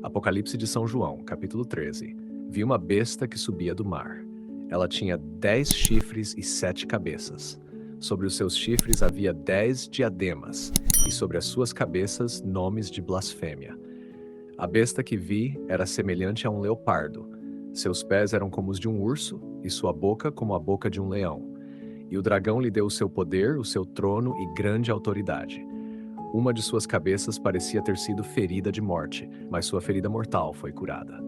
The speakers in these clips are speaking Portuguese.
Apocalipse de São João, capítulo 13. Vi uma besta que subia do mar. Ela tinha 10 chifres e 7 cabeças. Sobre os seus chifres havia 10 diademas, e sobre as suas cabeças nomes de blasfêmia. A besta que vi era semelhante a um leopardo. Seus pés eram como os de um urso, e sua boca como a boca de um leão. E o dragão lhe deu o seu poder, o seu trono e grande autoridade. Uma de suas cabeças parecia ter sido ferida de morte, mas sua ferida mortal foi curada.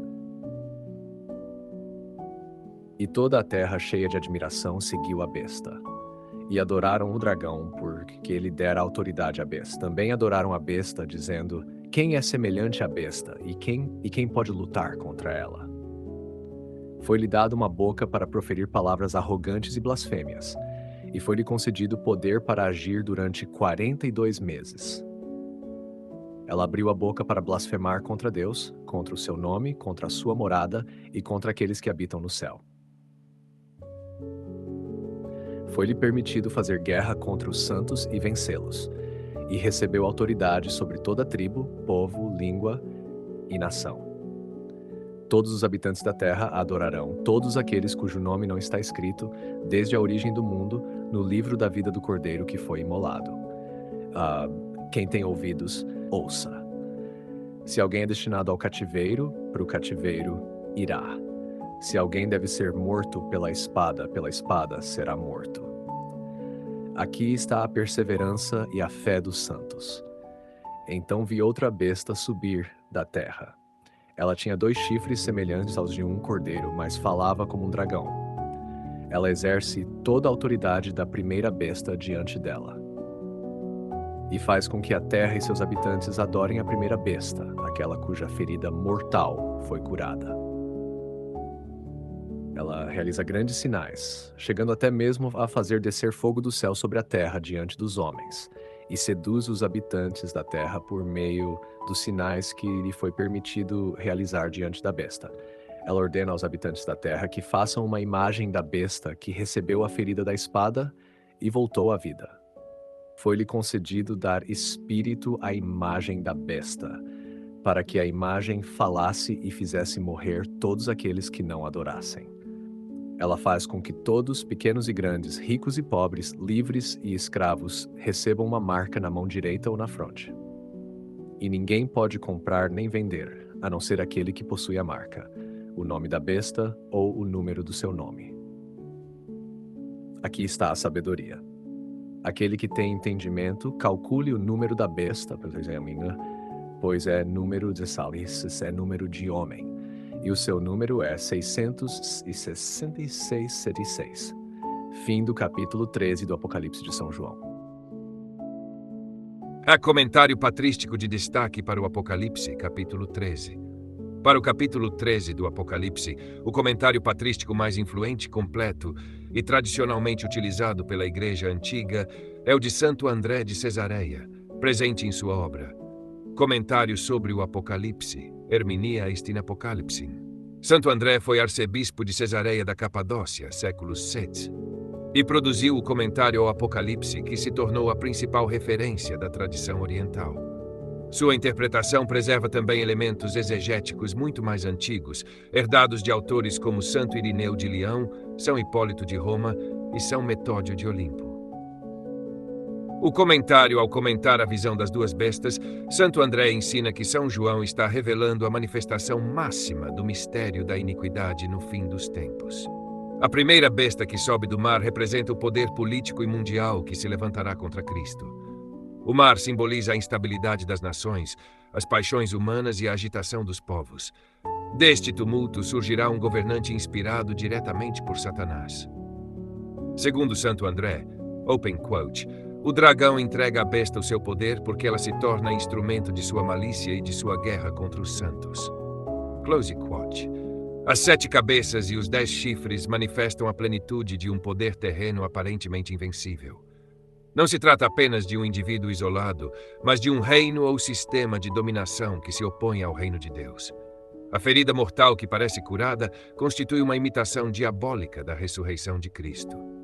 E toda a terra, cheia de admiração, seguiu a besta. E adoraram o dragão, porque ele dera autoridade à besta. Também adoraram a besta, dizendo: quem é semelhante à besta, e quem pode lutar contra ela? Foi-lhe dado uma boca para proferir palavras arrogantes e blasfêmias, e foi-lhe concedido poder para agir durante 42 meses. Ela abriu a boca para blasfemar contra Deus, contra o seu nome, contra a sua morada e contra aqueles que habitam no céu. Foi-lhe permitido fazer guerra contra os santos e vencê-los, e recebeu autoridade sobre toda tribo, povo, língua e nação. Todos os habitantes da terra a adorarão, todos aqueles cujo nome não está escrito, desde a origem do mundo, no livro da vida do Cordeiro que foi imolado. Quem tem ouvidos, ouça. Se alguém é destinado ao cativeiro, para o cativeiro irá. Se alguém deve ser morto pela espada será morto. Aqui está a perseverança e a fé dos santos. Então vi outra besta subir da terra. Ela tinha 2 chifres semelhantes aos de um cordeiro, mas falava como um dragão. Ela exerce toda a autoridade da primeira besta diante dela. E faz com que a terra e seus habitantes adorem a primeira besta, aquela cuja ferida mortal foi curada. Ela realiza grandes sinais, chegando até mesmo a fazer descer fogo do céu sobre a terra diante dos homens, e seduz os habitantes da terra por meio dos sinais que lhe foi permitido realizar diante da besta. Ela ordena aos habitantes da terra que façam uma imagem da besta que recebeu a ferida da espada e voltou à vida. Foi-lhe concedido dar espírito à imagem da besta, para que a imagem falasse e fizesse morrer todos aqueles que não adorassem. Ela faz com que todos, pequenos e grandes, ricos e pobres, livres e escravos, recebam uma marca na mão direita ou na fronte. E ninguém pode comprar nem vender, a não ser aquele que possui a marca, o nome da besta ou o número do seu nome. Aqui está a sabedoria. Aquele que tem entendimento, calcule o número da besta, pois é número de salis, é número de homem. E o seu número é 666. Fim do capítulo 13 do Apocalipse de São João. Há comentário patrístico de destaque para o Apocalipse, capítulo 13. Para o capítulo 13 do Apocalipse, o comentário patrístico mais influente, completo e tradicionalmente utilizado pela Igreja Antiga é o de Santo André de Cesareia, presente em sua obra Comentário sobre o Apocalipse, Herminia est in Apocalypse. Santo André foi arcebispo de Cesareia da Capadócia, século VII, e produziu o comentário ao Apocalipse, que se tornou a principal referência da tradição oriental. Sua interpretação preserva também elementos exegéticos muito mais antigos, herdados de autores como Santo Irineu de Leão, São Hipólito de Roma e São Metódio de Olimpo. O comentário, ao comentar a visão das 2 bestas, Santo André ensina que São João está revelando a manifestação máxima do mistério da iniquidade no fim dos tempos. A primeira besta que sobe do mar representa o poder político e mundial que se levantará contra Cristo. O mar simboliza a instabilidade das nações, as paixões humanas e a agitação dos povos. Deste tumulto surgirá um governante inspirado diretamente por Satanás. Segundo Santo André, open quote, o dragão entrega à besta o seu poder porque ela se torna instrumento de sua malícia e de sua guerra contra os santos. Close quote. As 7 cabeças e os 10 chifres manifestam a plenitude de um poder terreno aparentemente invencível. Não se trata apenas de um indivíduo isolado, mas de um reino ou sistema de dominação que se opõe ao reino de Deus. A ferida mortal que parece curada constitui uma imitação diabólica da ressurreição de Cristo.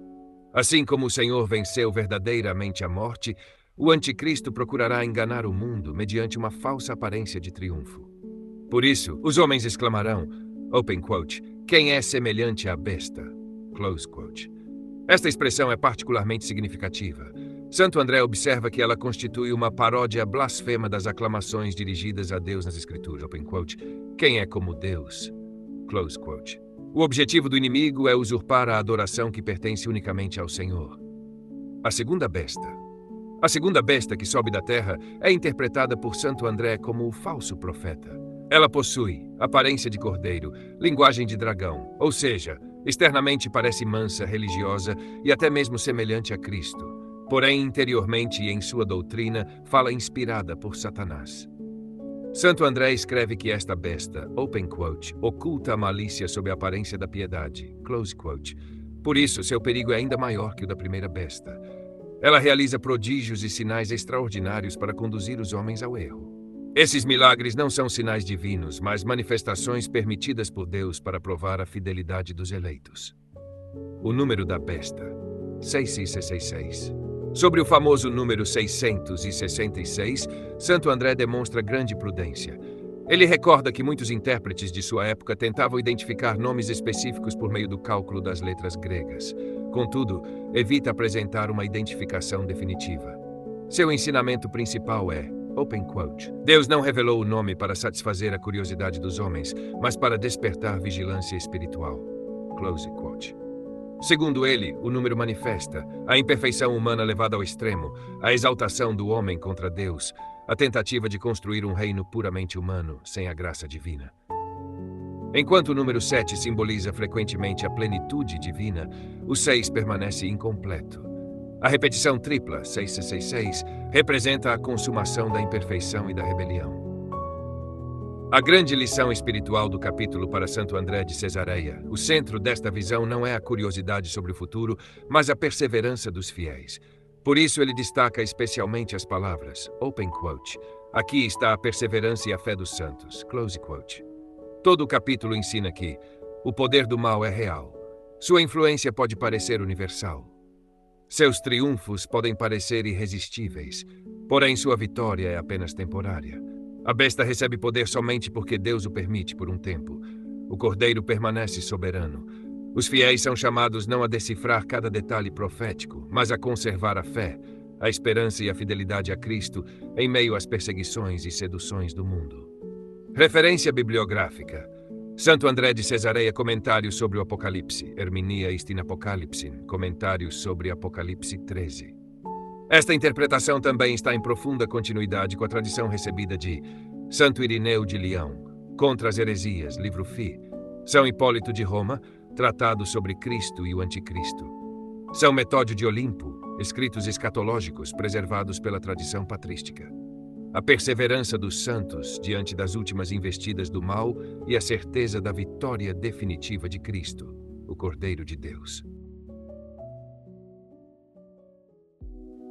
Assim como o Senhor venceu verdadeiramente a morte, o anticristo procurará enganar o mundo mediante uma falsa aparência de triunfo. Por isso, os homens exclamarão, open quote, quem é semelhante à besta? Close quote. Esta expressão é particularmente significativa. Santo André observa que ela constitui uma paródia blasfema das aclamações dirigidas a Deus nas Escrituras, open quote, quem é como Deus? Close quote. O objetivo do inimigo é usurpar a adoração que pertence unicamente ao Senhor. A segunda besta que sobe da terra é interpretada por Santo André como o falso profeta. Ela possui aparência de cordeiro, linguagem de dragão, ou seja, externamente parece mansa, religiosa e até mesmo semelhante a Cristo. Porém, interiormente e em sua doutrina, fala inspirada por Satanás. Santo André escreve que esta besta, open quote, oculta a malícia sob a aparência da piedade, close quote. Por isso, seu perigo é ainda maior que o da primeira besta. Ela realiza prodígios e sinais extraordinários para conduzir os homens ao erro. Esses milagres não são sinais divinos, mas manifestações permitidas por Deus para provar a fidelidade dos eleitos. O número da besta, 666. Sobre o famoso número 666, Santo André demonstra grande prudência. Ele recorda que muitos intérpretes de sua época tentavam identificar nomes específicos por meio do cálculo das letras gregas. Contudo, evita apresentar uma identificação definitiva. Seu ensinamento principal é, open quote, Deus não revelou o nome para satisfazer a curiosidade dos homens, mas para despertar vigilância espiritual. Close quote. Segundo ele, o número manifesta a imperfeição humana levada ao extremo, a exaltação do homem contra Deus, a tentativa de construir um reino puramente humano, sem a graça divina. Enquanto o número 7 simboliza frequentemente a plenitude divina, o 6 permanece incompleto. A repetição tripla, 666, representa a consumação da imperfeição e da rebelião. A grande lição espiritual do capítulo para Santo André de Cesareia, o centro desta visão não é a curiosidade sobre o futuro, mas a perseverança dos fiéis. Por isso ele destaca especialmente as palavras, open quote, aqui está a perseverança e a fé dos santos, close quote. Todo o capítulo ensina que o poder do mal é real. Sua influência pode parecer universal. Seus triunfos podem parecer irresistíveis, porém sua vitória é apenas temporária. A besta recebe poder somente porque Deus o permite por um tempo. O cordeiro permanece soberano. Os fiéis são chamados não a decifrar cada detalhe profético, mas a conservar a fé, a esperança e a fidelidade a Cristo em meio às perseguições e seduções do mundo. Referência bibliográfica. Santo André de Cesareia, comentários sobre o Apocalipse, Herminia ist in Apocalypsin, comentários sobre Apocalipse 13. Esta interpretação também está em profunda continuidade com a tradição recebida de Santo Irineu de Leão, Contra as Heresias, livro Fi, São Hipólito de Roma, Tratado sobre Cristo e o Anticristo, São Metódio de Olimpo, escritos escatológicos preservados pela tradição patrística. A perseverança dos santos diante das últimas investidas do mal e a certeza da vitória definitiva de Cristo, o Cordeiro de Deus.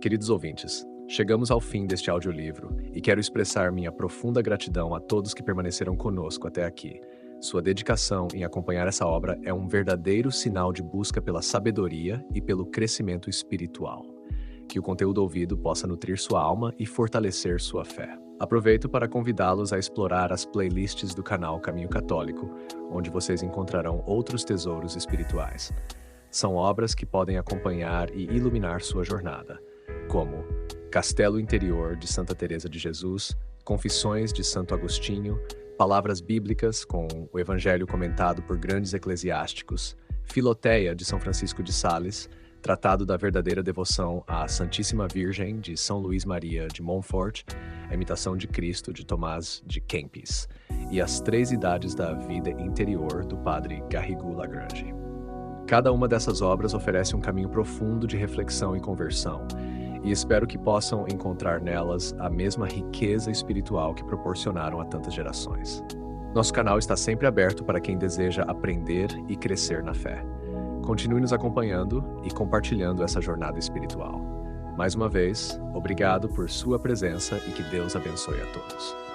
Queridos ouvintes, chegamos ao fim deste audiolivro e quero expressar minha profunda gratidão a todos que permaneceram conosco até aqui. Sua dedicação em acompanhar essa obra é um verdadeiro sinal de busca pela sabedoria e pelo crescimento espiritual. Que o conteúdo ouvido possa nutrir sua alma e fortalecer sua fé. Aproveito para convidá-los a explorar as playlists do canal Caminho Católico, onde vocês encontrarão outros tesouros espirituais. São obras que podem acompanhar e iluminar sua jornada, como Castelo Interior de Santa Teresa de Jesus, Confissões de Santo Agostinho, Palavras Bíblicas com o Evangelho comentado por grandes eclesiásticos, Filoteia de São Francisco de Sales, Tratado da Verdadeira Devoção à Santíssima Virgem de São Luís Maria de Montfort, A Imitação de Cristo de Tomás de Kempis e As Três Idades da Vida Interior do Padre Garrigou Lagrange. Cada uma dessas obras oferece um caminho profundo de reflexão e conversão, e espero que possam encontrar nelas a mesma riqueza espiritual que proporcionaram a tantas gerações. Nosso canal está sempre aberto para quem deseja aprender e crescer na fé. Continue nos acompanhando e compartilhando essa jornada espiritual. Mais uma vez, obrigado por sua presença e que Deus abençoe a todos.